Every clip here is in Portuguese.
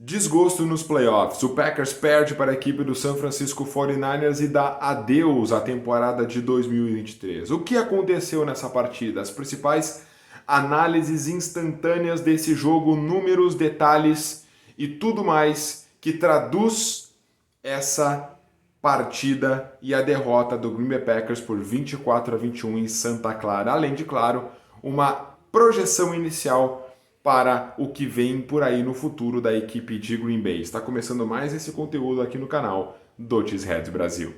Desgosto nos playoffs. O Packers perde para a equipe do San Francisco 49ers e dá adeus à temporada de 2023. O que aconteceu nessa partida? As principais análises instantâneas desse jogo, números, detalhes e tudo mais que traduz essa partida e a derrota do Green Bay Packers por 24-21 em Santa Clara. Além de, claro, uma projeção inicial para o que vem por aí no futuro da equipe de Green Bay. Está começando mais esse conteúdo aqui no canal do Cheeseheads Brasil.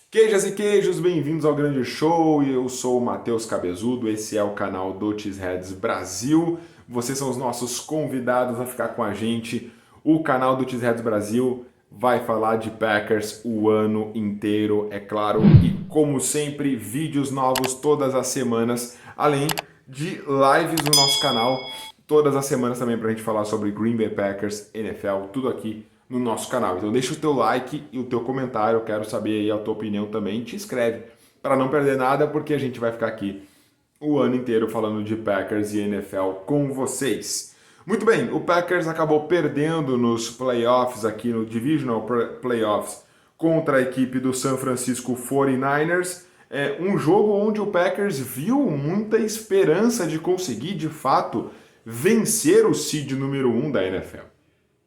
Queijas e queijos, bem-vindos ao grande show. Eu sou o Matheus Cabezudo, esse é o canal do Cheeseheads Brasil. Vocês são os nossos convidados a ficar com a gente. O canal do Cheeseheads Brasil vai falar de Packers o ano inteiro, é claro, e como sempre, vídeos novos todas as semanas, além de lives no nosso canal, todas as semanas também para a gente falar sobre Green Bay Packers, NFL, tudo aqui no nosso canal. Então deixa o teu like e o teu comentário, eu quero saber aí a tua opinião também, te inscreve para não perder nada, porque a gente vai ficar aqui o ano inteiro falando de Packers e NFL com vocês. Muito bem, o Packers acabou perdendo nos playoffs aqui no Divisional Playoffs contra a equipe do San Francisco 49ers. É um jogo onde o Packers viu muita esperança de conseguir, de fato, vencer o seed número 1 da NFL.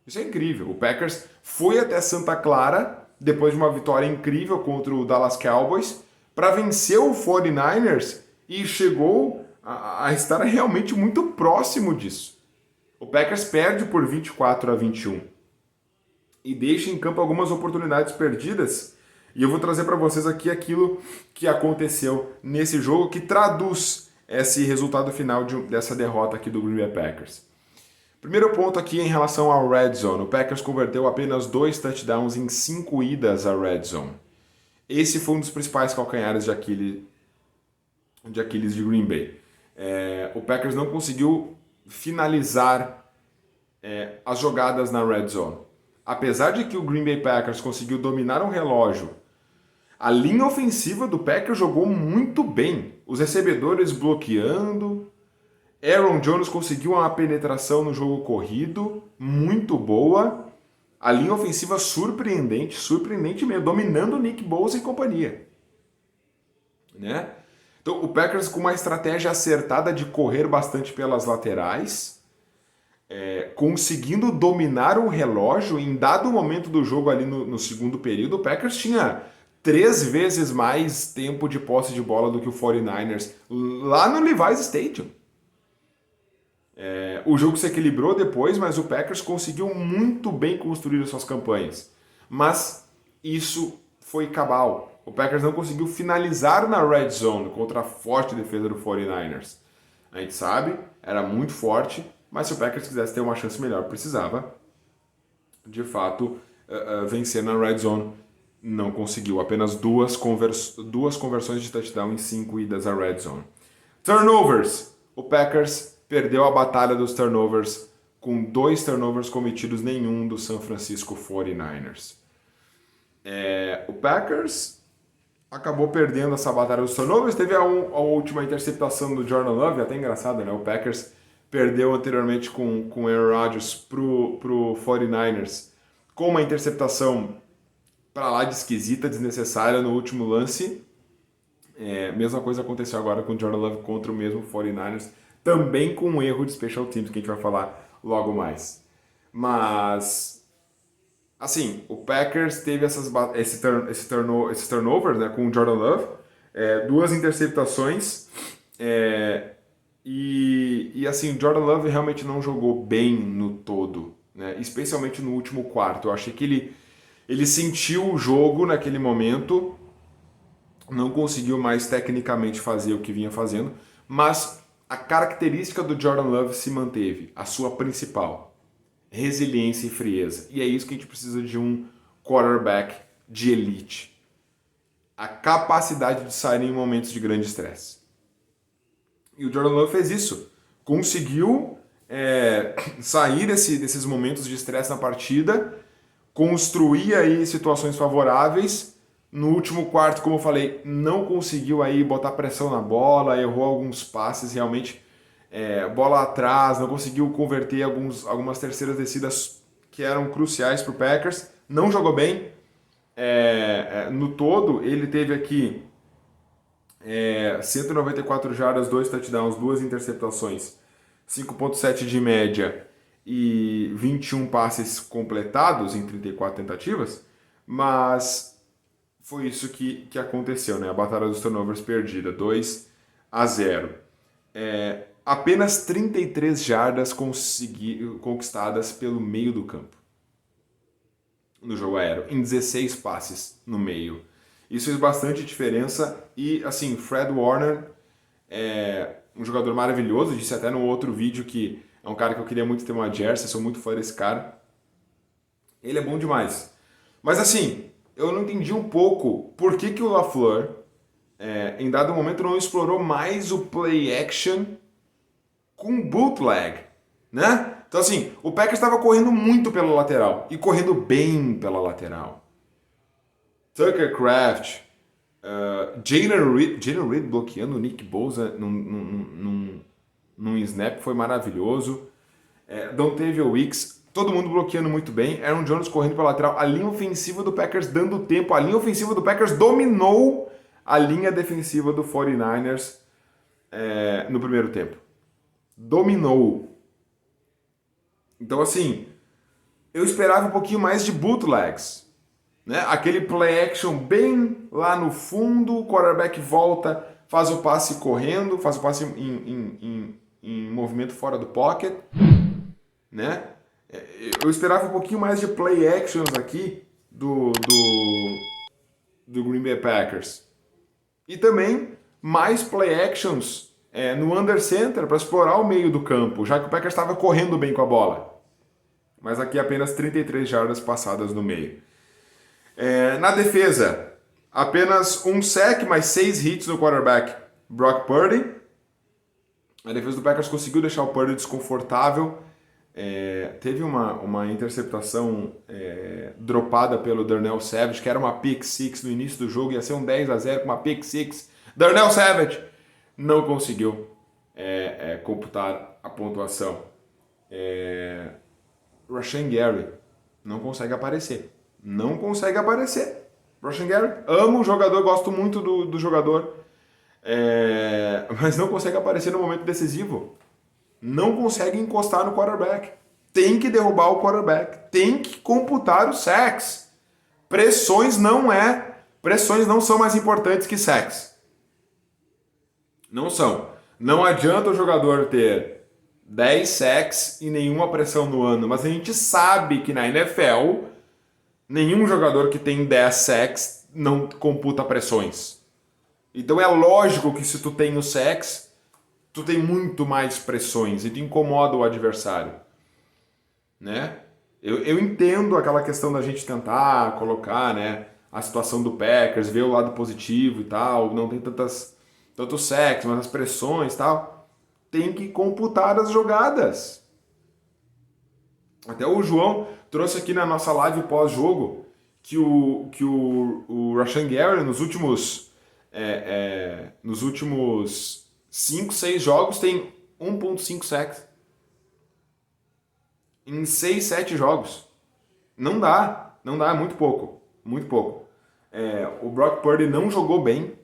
Isso é incrível. O Packers foi até Santa Clara, depois de uma vitória incrível contra o Dallas Cowboys, para vencer o 49ers e chegou a estar realmente muito próximo disso. O Packers perde por 24-21 e deixa em campo algumas oportunidades perdidas. E eu vou trazer para vocês aqui aquilo que aconteceu nesse jogo que traduz esse resultado final dessa derrota aqui do Green Bay Packers. Primeiro ponto aqui em relação ao Red Zone. O Packers converteu apenas 2 touchdowns em 5 idas à Red Zone. Esse foi um dos principais calcanhares de Aquiles de Green Bay. O Packers não conseguiu finalizar as jogadas na Red Zone. Apesar de que o Green Bay Packers conseguiu dominar um relógio, a linha ofensiva do Packers jogou muito bem. Os recebedores bloqueando, Aaron Jones conseguiu uma penetração no jogo corrido muito boa. A linha ofensiva surpreendente mesmo, dominando o Nick Bosa e companhia. Né? Então, o Packers com uma estratégia acertada de correr bastante pelas laterais, conseguindo dominar o relógio. Em dado momento do jogo ali no segundo período, o Packers tinha 3 vezes mais tempo de posse de bola do que o 49ers lá no Levi's Stadium. O jogo se equilibrou depois, mas o Packers conseguiu muito bem construir as suas campanhas. Mas isso foi cabal. O Packers não conseguiu finalizar na Red Zone contra a forte defesa do 49ers. A gente sabe, era muito forte, mas se o Packers quisesse ter uma chance melhor, precisava, de fato, vencer na Red Zone. Não conseguiu. Apenas duas conversões de touchdown em 5 idas à Red Zone. Turnovers. O Packers perdeu a batalha dos turnovers com 2 turnovers cometidos, nenhum do San Francisco 49ers. O Packers acabou perdendo essa batalha dos turnovers. Teve a última interceptação do Jordan Love, até engraçado, né? O Packers perdeu anteriormente com Aaron Rodgers pro 49ers com uma interceptação para lá de esquisita, desnecessária no último lance. Mesma coisa aconteceu agora com o Jordan Love contra o mesmo 49ers, também com um erro de special teams, que a gente vai falar logo mais. Mas, assim, o Packers teve esses turnovers, né, com o Jordan Love, 2 interceptações, e assim, o Jordan Love realmente não jogou bem no todo, né, especialmente no último quarto. Eu achei que ele sentiu o jogo naquele momento, não conseguiu mais tecnicamente fazer o que vinha fazendo, mas a característica do Jordan Love se manteve, a sua principal: resiliência e frieza. E é isso que a gente precisa de um quarterback de elite. A capacidade de sair em momentos de grande estresse. E o Jordan Love fez isso. Conseguiu sair desses momentos de estresse na partida, construir aí situações favoráveis. No último quarto, como eu falei, não conseguiu aí botar pressão na bola, errou alguns passes realmente bola atrás, não conseguiu converter algumas terceiras descidas que eram cruciais para o Packers, não jogou bem. No todo, ele teve aqui 194 jardas, 2 touchdowns, 2 interceptações, 5.7 de média e 21 passes completados em 34 tentativas, mas foi isso que aconteceu, né? A batalha dos turnovers perdida, 2-0. Apenas 33 jardas conquistadas pelo meio do campo no jogo aéreo, em 16 passes no meio. Isso fez bastante diferença e, assim, Fred Warner é um jogador maravilhoso, disse até no outro vídeo que é um cara que eu queria muito ter uma jersey, sou muito fã desse cara. Ele é bom demais. Mas, assim, eu não entendi um pouco por que o LaFleur, em dado momento, não explorou mais o play action com bootleg, né? Então, assim, o Packers estava correndo muito pela lateral e correndo bem pela lateral. Tucker Kraft, Jalen Reed bloqueando o Nick Bosa num snap foi maravilhoso. Dontavius Wicks, todo mundo bloqueando muito bem. Aaron Jones correndo pela lateral. A linha ofensiva do Packers dando tempo. A linha ofensiva do Packers dominou a linha defensiva do 49ers no primeiro tempo. Dominou. Então, assim, eu esperava um pouquinho mais de bootlegs. Né? Aquele play action bem lá no fundo, o quarterback volta, faz o passe correndo, faz o passe em movimento fora do pocket. Né? Eu esperava um pouquinho mais de play actions aqui do Green Bay Packers. E também mais play actions no under center para explorar o meio do campo, já que o Packers estava correndo bem com a bola. Mas aqui apenas 33 jardas passadas no meio. Na defesa, apenas um sack, mais 6 hits no quarterback Brock Purdy. A defesa do Packers conseguiu deixar o Purdy desconfortável. Teve uma interceptação dropada pelo Darnell Savage, que era uma pick six no início do jogo, ia ser um 10-0 com uma pick six. Darnell Savage não conseguiu computar a pontuação. Rashan Gary não consegue aparecer. Não consegue aparecer. Rashan Gary, amo o jogador, gosto muito do jogador, mas não consegue aparecer no momento decisivo. Não consegue encostar no quarterback. Tem que derrubar o quarterback. Tem que computar os sacks. Pressões não são mais importantes que sacks. Não são. Não adianta o jogador ter 10 sacks e nenhuma pressão no ano, mas a gente sabe que na NFL nenhum jogador que tem 10 sacks não computa pressões. Então é lógico que se tu tem os sacks, tu tem muito mais pressões e tu incomoda o adversário, né? Eu entendo aquela questão da gente tentar colocar, né, a situação do Packers, ver o lado positivo e tal, não tem tantos sacks, mas as pressões e tal, tem que computar as jogadas. Até o João trouxe aqui na nossa live pós-jogo que o Rashan Gary nos últimos 5, 6 jogos tem 1.5 sacks. Em 6, 7 jogos. Não dá, é muito pouco. Muito pouco. O Brock Purdy não jogou bem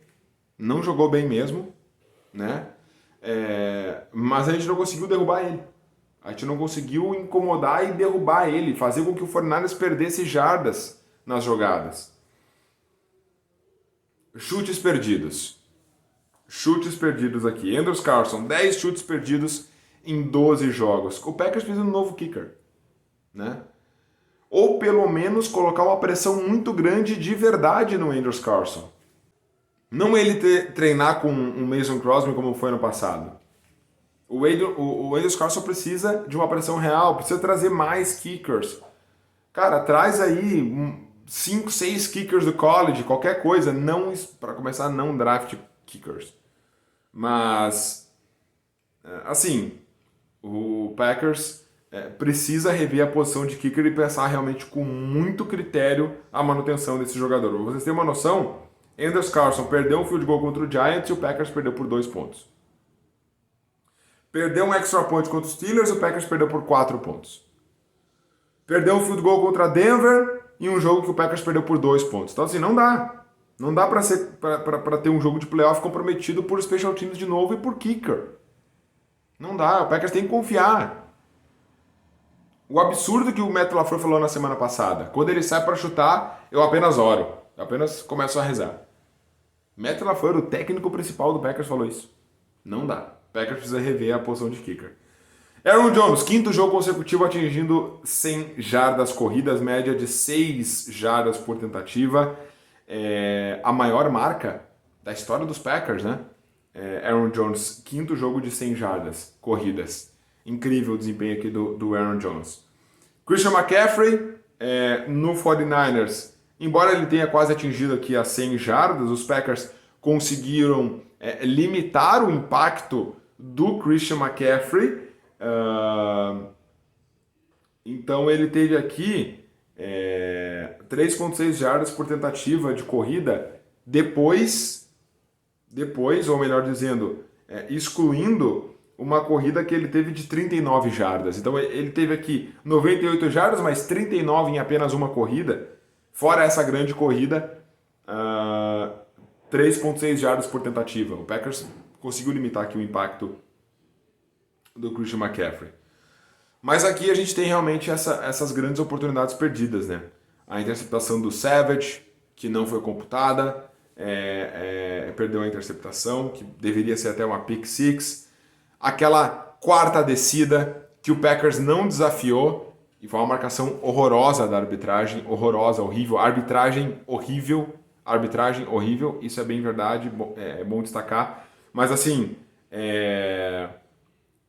mesmo, né? Mas a gente não conseguiu derrubar ele. A gente não conseguiu incomodar e derrubar ele, fazer com que o 49ers perdesse jardas nas jogadas. Chutes perdidos. Chutes perdidos aqui. Andrews Carlson, 10 chutes perdidos em 12 jogos. O Packers precisa de um novo kicker, né? Ou pelo menos colocar uma pressão muito grande de verdade no Andrews Carlson. Não ele treinar com um Mason Crosby como foi no passado. O Andrews Carlson precisa de uma pressão real, precisa trazer mais kickers. Cara, traz aí 5, 6 kickers do college, qualquer coisa. Não, para começar, não draft kickers. Mas, assim, o Packers precisa rever a posição de kicker e pensar realmente com muito critério a manutenção desse jogador. Pra vocês terem uma noção, Andrews Carlson perdeu um field goal contra o Giants e o Packers perdeu por 2 pontos. Perdeu um extra point contra os Steelers, o Packers perdeu por 4 pontos. Perdeu um field goal contra Denver em um jogo que o Packers perdeu por 2 pontos. Então assim, não dá. Não dá para ter um jogo de playoff comprometido por special teams de novo e por kicker. Não dá, o Packers tem que confiar. O absurdo que o Matt LaFleur falou na semana passada, quando ele sai para chutar, eu apenas oro, eu apenas começo a rezar. Matt LaFleur, o técnico principal do Packers, falou isso. Não dá. O Packers precisa rever a posição de kicker. Aaron Jones, quinto jogo consecutivo atingindo 100 jardas corridas, média de 6 jardas por tentativa. A maior marca da história dos Packers, né? Aaron Jones, quinto jogo de 100 jardas corridas. Incrível o desempenho aqui do Aaron Jones. Christian McCaffrey, no 49ers, embora ele tenha quase atingido aqui as 100 jardas, os Packers conseguiram limitar o impacto do Christian McCaffrey. Então ele teve aqui 3,6 jardas por tentativa de corrida depois, ou melhor dizendo, excluindo uma corrida que ele teve de 39 jardas. Então ele teve aqui 98 jardas, mas 39 em apenas uma corrida. Fora essa grande corrida, 3,6 jardas por tentativa. O Packers conseguiu limitar aqui o impacto do Christian McCaffrey. Mas aqui a gente tem realmente essas grandes oportunidades perdidas, né? A interceptação do Savage, que não foi computada, perdeu a interceptação, que deveria ser até uma pick six. Aquela quarta descida que o Packers não desafiou, e foi uma marcação horrorosa da arbitragem, horrorosa, horrível, arbitragem horrível, isso é bem verdade, é bom destacar. Mas assim,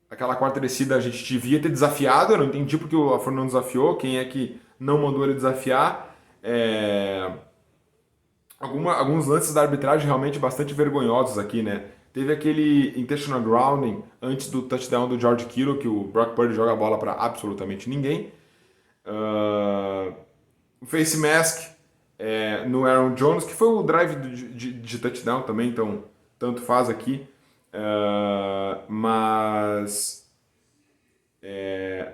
aquela quarta descida a gente devia ter desafiado, eu não entendi porque o LaFleur não desafiou, quem é que não mandou ele desafiar. Alguns lances da arbitragem realmente bastante vergonhosos aqui, né? Teve aquele intentional grounding antes do touchdown do George Kittle, que o Brock Purdy joga a bola para absolutamente ninguém. O face mask no Aaron Jones, que foi o drive de touchdown também, então tanto faz aqui. Mas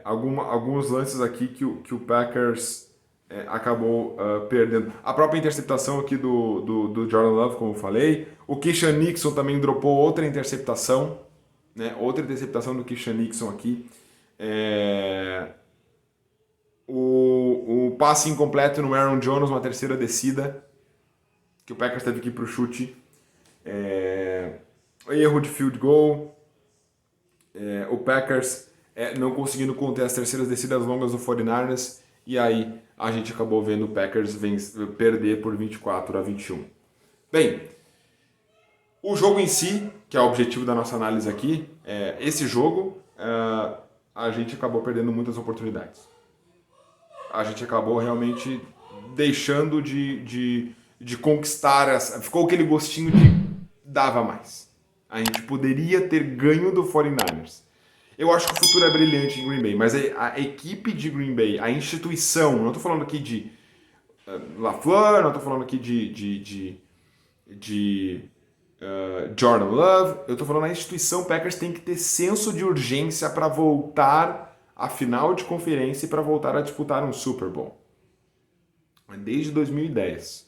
alguns lances aqui que o Packers acabou perdendo. A própria interceptação aqui do Jordan Love, como eu falei. O Keyshawn Nixon também dropou outra interceptação, né? Outra interceptação do Keyshawn Nixon aqui. O passe incompleto no Aaron Jones, uma terceira descida, que o Packers teve que ir para o chute. Erro de field goal. O Packers não conseguindo conter as terceiras descidas longas do 49ers. E aí a gente acabou vendo o Packers perder por 24-21. Bem, o jogo em si, que é o objetivo da nossa análise aqui, esse jogo a gente acabou perdendo muitas oportunidades. A gente acabou realmente deixando de conquistar, ficou aquele gostinho de dava mais. A gente poderia ter ganho do 49ers. Eu acho que o futuro é brilhante em Green Bay, mas a equipe de Green Bay, a instituição, não estou falando aqui de LaFleur, não estou falando aqui de Jordan Love, eu estou falando a instituição Packers tem que ter senso de urgência para voltar à final de conferência e para voltar a disputar um Super Bowl. Desde 2010.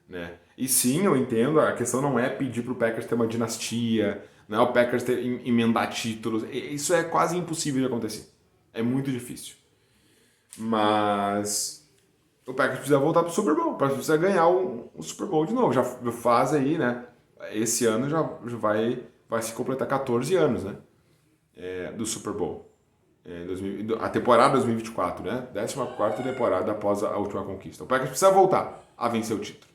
Né? E sim, eu entendo, a questão não é pedir para o Packers ter uma dinastia, não é o Packers emendar títulos, isso é quase impossível de acontecer, é muito difícil. Mas o Packers precisa voltar para o Super Bowl, precisa ganhar o Super Bowl de novo, já faz aí, né? Esse ano já vai se completar 14 anos, né? Do Super Bowl. A temporada 2024, né? 14ª temporada após a última conquista. O Packers precisa voltar a vencer o título.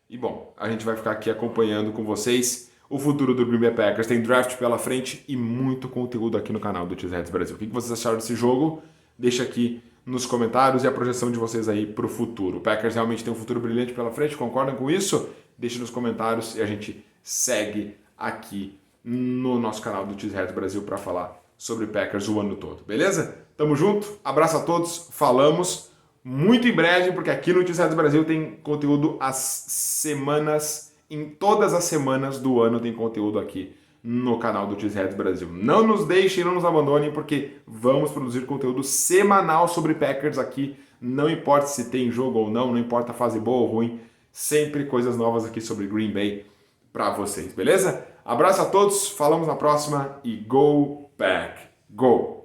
E bom, a gente vai ficar aqui acompanhando com vocês o futuro do Green Bay Packers. Tem draft pela frente e muito conteúdo aqui no canal do Cheeseheads Brasil. O que vocês acharam desse jogo? Deixa aqui nos comentários e a projeção de vocês aí para o futuro. O Packers realmente tem um futuro brilhante pela frente, concordam com isso? Deixe nos comentários e a gente segue aqui no nosso canal do Cheeseheads Brasil para falar sobre Packers o ano todo, beleza? Tamo junto, abraço a todos, falamos muito em breve, porque aqui no Cheeseheads Brasil tem conteúdo às semanas, em todas as semanas do ano tem conteúdo aqui no canal do Cheeseheads Brasil. Não nos deixem, não nos abandonem, porque vamos produzir conteúdo semanal sobre Packers aqui. Não importa se tem jogo ou não, não importa a fase boa ou ruim, sempre coisas novas aqui sobre Green Bay para vocês, beleza? Abraço a todos, falamos na próxima e Go Pack, Go!